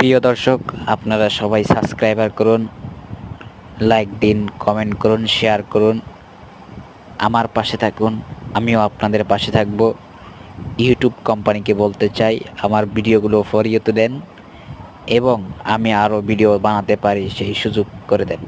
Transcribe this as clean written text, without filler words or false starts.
প্রিয় দর্শক, আপনারা সবাই সাবস্ক্রাইবার করুন, লাইক দিন, কমেন্ট করুন, শেয়ার করুন, আমার পাশে থাকুন। আমিও আপনাদের পাশে থাকব। ইউটিউব কোম্পানিকে বলতে চাই, আমার ভিডিওগুলো ফরিয়ে দেন এবং আমি আরও ভিডিও বানাতে পারি সেই সুযোগ করে দেন।